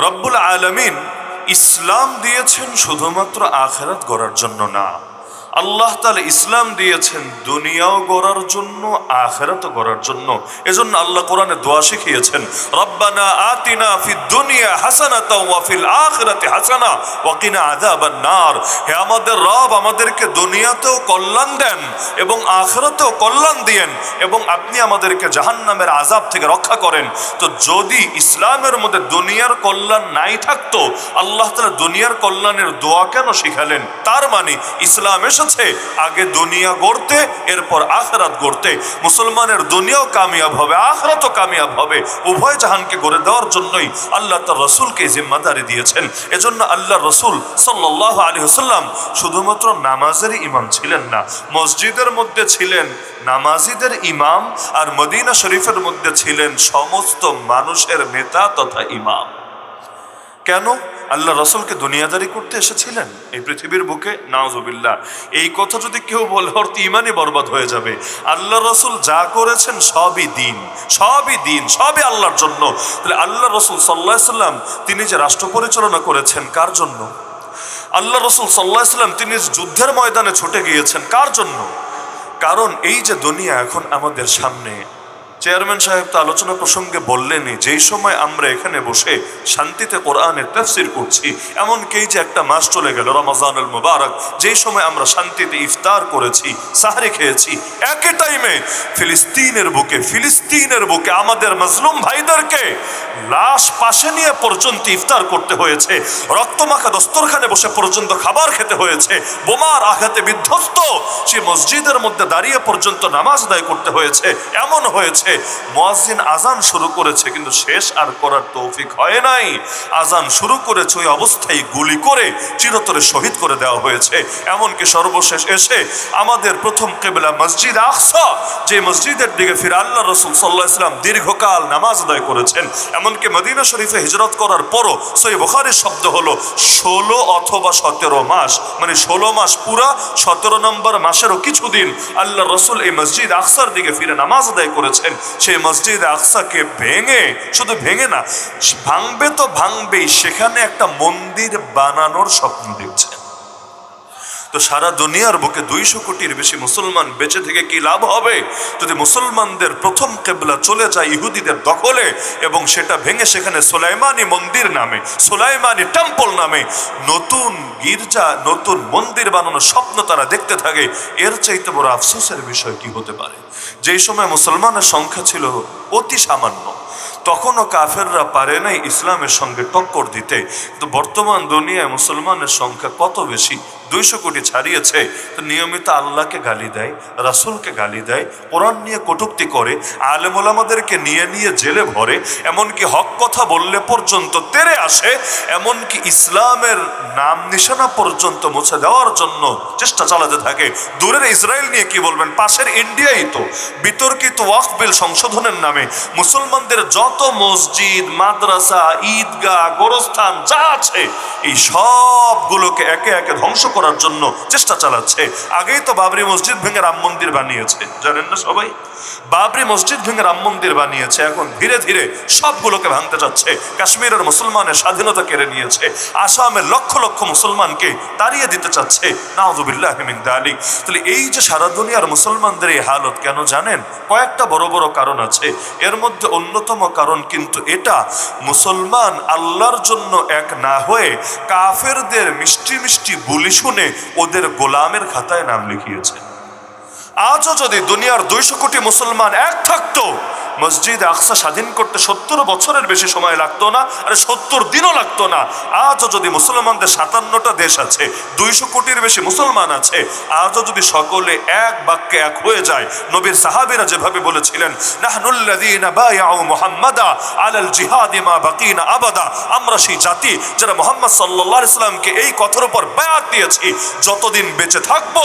রব্বুল আলামিন ইসলাম দিয়েছেন শুধুমাত্র আখিরাত গড়ার জন্য না, আল্লাহ তাআলা ইসলাম দিয়েছেন দুনিয়াও গড়ার জন্য আখিরাতও গড়ার জন্য। এজন্য আল্লাহ কোরআনে দোয়া শিখিয়েছেন, রব্বানা আতিনা ফিদ দুনিয়া হাসানাতাও ওয়া ফিল আখিরাতি হাসানা ওয়া কিনা আযাবান নার। হে আমাদের রব, আমাদেরকে দুনিয়াতেও কল্যাণ দেন এবং আখিরাতেও কল্যাণ দিয়েন এবং আপনি আমাদেরকে জাহান্নামের আযাব থেকে রক্ষা করেন। তো যদি ইসলামের মধ্যে দুনিয়ার কল্যাণ নাই থাকতো, আল্লাহ তাআলা দুনিয়ার কল্যাণের দোয়া কেন শিখালেন? তার মানে ইসলাম এসেছে আগে দুনিয়া গড়তে, এরপর আখিরাত গড়তে। মুসলমানের দুনিয়াও কামিয়াব হবে, আখিরাতও কামিয়াব হবে। উভয় জাহানকে গড়ে দেওয়ার জন্যই আল্লাহ তার রসুলকে জিম্মাদারি দিয়েছেন। এজন্য আল্লাহ রসুল সাল্লাল্লাহু আলাইহি ওয়াসাল্লাম শুধুমাত্র নামাজেরই ইমাম ছিলেন না, মসজিদের মধ্যে ছিলেন নামাজিদের ইমাম, আর মদিনা শরীফের মধ্যে ছিলেন সমস্ত মানুষের নেতা তথা ইমাম। কেন? আল্লাহ রসুলকে দুনিয়াদারি করতে এসেছিলেন এই পৃথিবীর বুকে? নাউজুবিল্লাহ। এই কথা যদি কেউ বলে ওর তো ইমানই বরবাদ হয়ে যাবে। আল্লাহ রসুল যা করেছেন সবই দিন, সবই দিন, সবই আল্লাহর জন্য। তাহলে আল্লাহ রসুল সাল্লাল্লাহু আলাইহি সাল্লাম তিনি যে রাষ্ট্র পরিচালনা করেছেন কার জন্য? আল্লাহ রসুল সাল্লাল্লাহু আলাইহি সাল্লাম তিনি যুদ্ধের ময়দানে ছুটে গিয়েছেন কার জন্য? কারণ এই যে দুনিয়া এখন আমাদের সামনে, চেয়ারম্যান সাহেব তো আলোচনা প্রসঙ্গে বললেনই, যেই সময় আমরা এখানে বসে শান্তিতে কোরআনের তাফসীর করছি, এমনকি এই যে একটা মাস চলে গেল রমাজানুল মুবারক, যেই সময় আমরা শান্তিতে ইফতার করেছি, সাহরি খেয়েছি, একই টাইমে ফিলিস্তিনের বুকে আমাদের মাজলুম ভাইদেরকে লাশ পাশে নিয়ে পর্যন্ত ইফতার করতে হয়েছে, রক্তমাখা দস্তরখানে বসে পর্যন্ত খাবার খেতে হয়েছে, বোমার আঘাতে বিধ্বস্ত সে মসজিদের মধ্যে দাঁড়িয়ে পর্যন্ত নামাজ আদায় করতে হয়েছে। এমন হয়েছে মুয়াজ্জিন আজান শুরু করেছে কিন্তু শেষ আর করার তৌফিক হয় নাই। আজান শুরু করেছে, ওই অবস্থায় গুলি করে চিরতরে শহীদ করে দেওয়া হয়েছে। এমনকি সর্বশেষ এসে আমাদের প্রথম কিবলা মসজিদ আকসা, যে মসজিদের দিকে ফিরে আল্লাহ রাসূল সাল্লাল্লাহু আলাইহি ওয়াসাল্লাম দীর্ঘকাল নামাজ আদায় করেছেন। এমনকি মদিনা শরীফে হিজরত করার পরও সহিহ বুখারীর শব্দ হলো 16 অথবা 17 মাস, মানে 16 মাস পুরা, 17 নম্বর মাসেরও কিছুদিন আল্লাহ রাসূল এই মসজিদ আকসার দিকে ফিরে নামাজ আদায় করেছেন। সেই মসজিদ আকসাকে ভেঙে, শুধু ভেঙে না, ভাঙবে তো ভাঙবেই, সেখানে একটা মন্দির বানানোর স্বপ্ন দেখছেন। তো সারা দুনিয়ার বুকে 200 কোটির বেশি মুসলমান বেঁচে থেকে কি লাভ হবে যদি মুসলমানদের প্রথম কিবলা চলে যায় ইহুদিদের দখলে এবং সেটা ভেঙে সেখানে সুলাইমানি মন্দির নামে, সুলাইমানি টেম্পল নামে নতুন গির্জা, নতুন মন্দির বানানোর স্বপ্ন তারা দেখতে থাকে। এর চাইতে বড় আফসোসের বিষয় কি হতে পারে? যেই সময় মুসলমানের সংখ্যা ছিল অতি সামান্য, তখনও কাফেররা পারে নাই ইসলামের সঙ্গে টক্কর দিতে। কিন্তু বর্তমান দুনিয়ায় মুসলমানের সংখ্যা কত বেশি, 200 কোটি ছাড়িয়েছে। তো নিয়মিত আল্লাহকে গালি দেয়, রাসূলকে গালি দেয়, কোরআন নিয়ে কটূক্তি করে, আলেম ওলামাদেরকে নিয়ে নিয়ে জেলে ভরে, এমনকি হক কথা বললে পর্যন্ত তেরে আসে, এমনকি ইসলামের নাম নিশানা পর্যন্ত মুছে দেওয়ার জন্য চেষ্টা চালাতে থাকে। দূরের ইসরায়েল নিয়ে কি বলবেন, পাশের ইন্ডিয়াই তো বিতর্কিত ওয়াকফ বিল সংশোধনের নামে মুসলমানদের যত মসজিদ, মাদ্রাসা, ঈদগাহ, গোরস্থান যা আছে এই সবগুলোকে একে একে ধ্বংস করার জন্য চেষ্টা চালাচ্ছে। আগেই তো বাবরি মসজিদ ভেঙে রাম মন্দির বানিয়েছে, জানেন না সবাই? বাবরি মসজিদ ভেঙে রাম মন্দির বানিয়েছে, এখন ধীরে ধীরে সবগুলোকে ভাঙতে যাচ্ছে। কাশ্মীরের মুসলমানের স্বাধীনতা কেড়ে নিয়েছে, আসামের লক্ষ লক্ষ মুসলমানকে তাড়িয়ে দিতে চাচ্ছে। নাউযুবিল্লাহি মিন যালিক। তাহলে এই যে সারা দুনিয়ার মুসলমানদের এই হালত কেন জানেন? কয়েকটা বড় বড় কারণ আছে। এর মধ্যে অন্যতম কারণ কিন্তু এটা, মুসলমান আল্লাহর জন্য এক না হয়ে কাফেরদের মিষ্টি মিষ্টি বুলি শুনে ওদের গোলামের খাতায় নাম লিখিয়েছে। আজও যদি দুনিয়ার 200 কোটি মুসলমান এক থাকতো, মসজিদ আকসা স্বাধীন করতে 70 বছরের বেশি সময় লাগতো না, আরে 70 দিনও লাগতো না। আজও যদি মুসলমানদের 57টা দেশ আছে, 200 কোটির বেশি মুসলমান আছে, আজও যদি সকলে এক বাক্যে এক হয়ে যায়, নবীর সাহাবীরা যেভাবে বলেছিলেন, নাহনুল্লাযীনা বায়াউ মুহাম্মাদা আলাল জিহাদি মা বাকিনা আবাদা, আমরা সেই জাতি যারা মুহাম্মদ সাল্লাল্লাহু আলাইহি সাল্লামকে এই কথার উপর বায়াত দিয়েছি, যতদিন বেঁচে থাকবো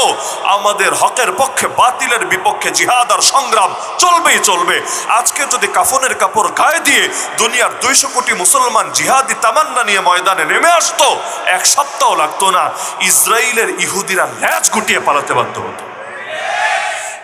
আমাদের হকের পক্ষে বাতিলের বিপক্ষে জিহাদ আর সংগ্রাম চলবেই চলবে। আজকে যদি কাফনের কাপড় গায়ে দিয়ে দুনিয়ার 200 কোটি মুসলমান জিহাদি তামান্না নিয়ে ময়দানে নেমে আসতো, এক সপ্তাহ লাগতো না, ইসরায়েলের ইহুদিরা ল্যাজ গুটিয়ে পালাতে বাধ্য হতো।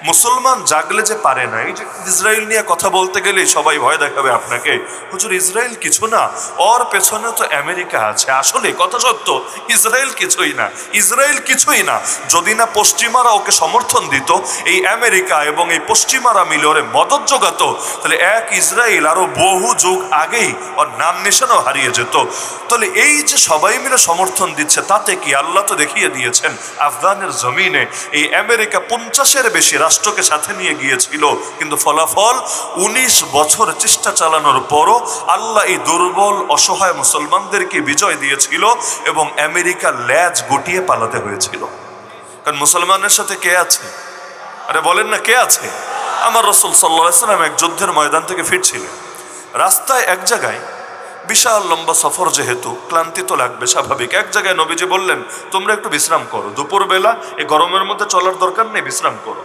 মুসলমান জাগলে যে পারে না। এই যে ইসরায়েল নিয়ে কথা বলতে গেলেই সবাই ভয় দেখাবে আপনাকে, হুজুর ইসরায়েল কিছু না, ওর পেছনে তো আমেরিকা আছে। আসলে কথা সত্য, ইসরায়েল কিছুই না, ইসরায়েল কিছুই না। যদি না পশ্চিমারা ওকে সমর্থন দিত, এই আমেরিকা এবং এই পশ্চিমারা মিলে ওরে মদত জোগাতো, তাহলে এক ইসরায়েল আরো বহু যুগ আগেই ওর নাম নিশানও হারিয়ে যেত। তাহলে এই যে সবাই মিলে সমর্থন দিচ্ছে, তাতে কি? আল্লাহ তো দেখিয়ে দিয়েছেন আফগানের জমিনে এই আমেরিকা 50-এর বেশি রাষ্ট্রকে সাথে নিয়ে গিয়েছিল, কিন্তু ফলাফল 19 বছর চেষ্টা চালানোর পরও আল্লাহ এই দুর্বল অসহায় মুসলমানদেরকে বিজয় দিয়েছিল এবং আমেরিকা ল্যাজ গুটিয়ে পালাতে হয়েছিল। কারণ মুসলমানের সাথে কে আছে? আরে বলেন না, কে আছে? আমার রাসূল সাল্লাল্লাহু আলাইহি ওয়াসাল্লাম এক যুদ্ধের ময়দান থেকে ফিরছিলেন। রাস্তায় এক জায়গায় বিশাল লম্বা সফর, যেহেতু ক্লান্তি তো লাগবে স্বাভাবিক, এক জায়গায় নবীজি বললেন তোমরা একটু বিশ্রাম করো, দুপুরবেলা এই গরমের মধ্যে চলার দরকার নেই, বিশ্রাম করো।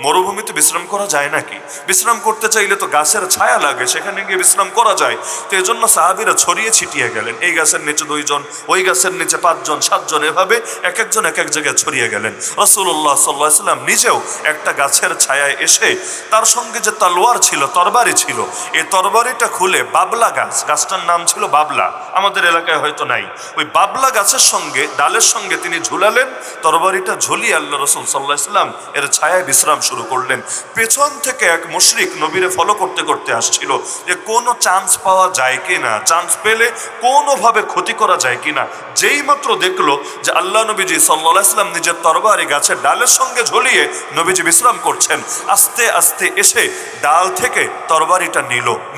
মরুভূমিতে বিশ্রাম করা যায় নাকি? বিশ্রাম করতে চাইলে তো গাছের ছায়া লাগে, সেখানে গিয়ে বিশ্রাম করা যায়। তো এজন্য সাহাবীরা ছড়িয়ে ছিটিয়ে গেলেন, এই গাছের নিচে 2 জন, ওই গাছের নিচে 5 জন 7 জন, এভাবে এক একজন এক এক জায়গায় ছড়িয়ে গেলেন। রাসূলুল্লাহ সাল্লাল্লাহু আলাইহি ওয়াসাল্লাম নিজেও একটা গাছের ছায়ায় এসে তার সঙ্গে যে তলোয়ার ছিল, তরবারি ছিল, এই তরবারিটা খুলে বাবলা গাছটার নাম ছিল বাবলা, আমাদের এলাকায় হয়তো নাই, ওই বাবলা গাছের সঙ্গে ডালের সঙ্গে তিনি ঝুলালেন, তরবারিটা ঝুলিয়ে আল্লাহ রাসূল সাল্লাল্লাহু আলাইহি ওয়াসাল্লাম এর ছায়ায় বিশ্রাম শুরু করলেন। পেছন থেকে এক মুশরিক নবীরে ফলো করতে করতে আসছিল, যে কোনো চান্স পাওয়া যায় কিনা, চান্স পেলে কোনোভাবে ক্ষতি করা যায় কিনা। যেই মাত্র দেখলো যে আল্লাহ নবীজি সাল্লাল্লাহু আলাইহি ওয়াসাল্লাম নিজের তরবারি গাছের ডালের সঙ্গে ঝুলিয়ে নবীজি বিশ্রাম করছেন, আস্তে আস্তে এসে ডাল থেকে তরবারিটা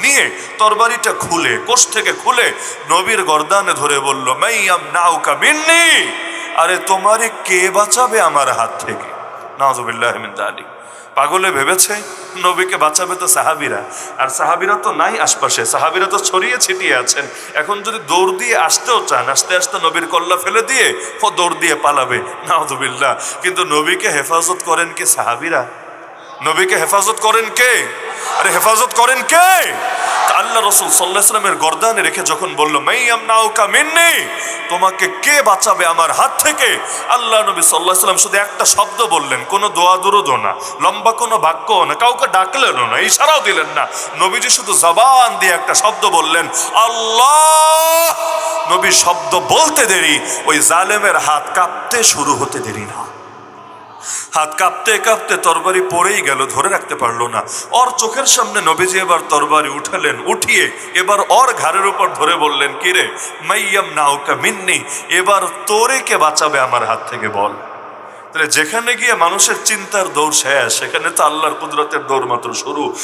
নিয়ে তরবারিটা খুলে, কোষ থেকে খুলে নবীর গর্দানে ধরে বলল, মাইয়াম নাউকা মিন্নি, আরে তোমারে কে বাঁচাবে আমার হাত থেকে? নাউযুবিল্লাহি মিন যালিক। পাগলে ভেবেছে নবীকে বাঁচাবে তো সাহাবীরা, আর সাহাবীরা তো নাই আশপাশে, সাহাবীরা তো ছড়িয়ে ছিটিয়ে আছেন। এখন যদি দৌড় দিয়ে আসতেও চান, আস্তে আস্তে নবীর কল্লা ফেলে দিয়ে ও দৌড় দিয়ে পালাবে, নাউযুবিল্লাহ। কিন্তু নবীকে হেফাজত করেন কে? সাহাবীরা। নবীকে হেফাজত করেন কে? আরে হেফাজত করেন কে? আল্লাহ রাসূল সাল্লাল্লাহু আলাইহি ওয়াসাল্লামের গর্দানে রেখে যখন বলল, মাইয়াম নাউকা মিন্নি, তোমাকে কে বাঁচাবে আমার হাত থেকে? আল্লাহ নবী সাল্লাল্লাহু আলাইহি ওয়াসাল্লাম শুধু একটা শব্দ বললেন, কোনো দোয়া দুরুদও না, লম্বা কোনো বাক্য না, কাউকে ডাকলেনও না, ইশারাও দিলেন না। নবীজি শুধু জবান দিয়ে একটা শব্দ বললেন, আল্লাহ। নবী শব্দ বলতে দেরি, ওই জালেমের হাত কাঁপতে শুরু হতে দেরি না। হাত কাঁপতে কাঁপতে তরবারি পড়েই গেল, ধরে রাখতে পারলো না। ওর চোখের সামনে নবীজি এবার তরবারি উঠালেন, উঠিয়ে এবার ওর ঘাড়ের উপর ধরে বললেন, কিরে মাইয়াম নাউকা মিন্নি, এবার তোরে কে বাঁচাবে আমার হাত থেকে বল। তাহলে যেখানে গিয়ে মানুষের চিন্তার দৌড় শেষ, সেখানে তো আল্লাহর কুদরতের দৌড় মাত্র শুরু।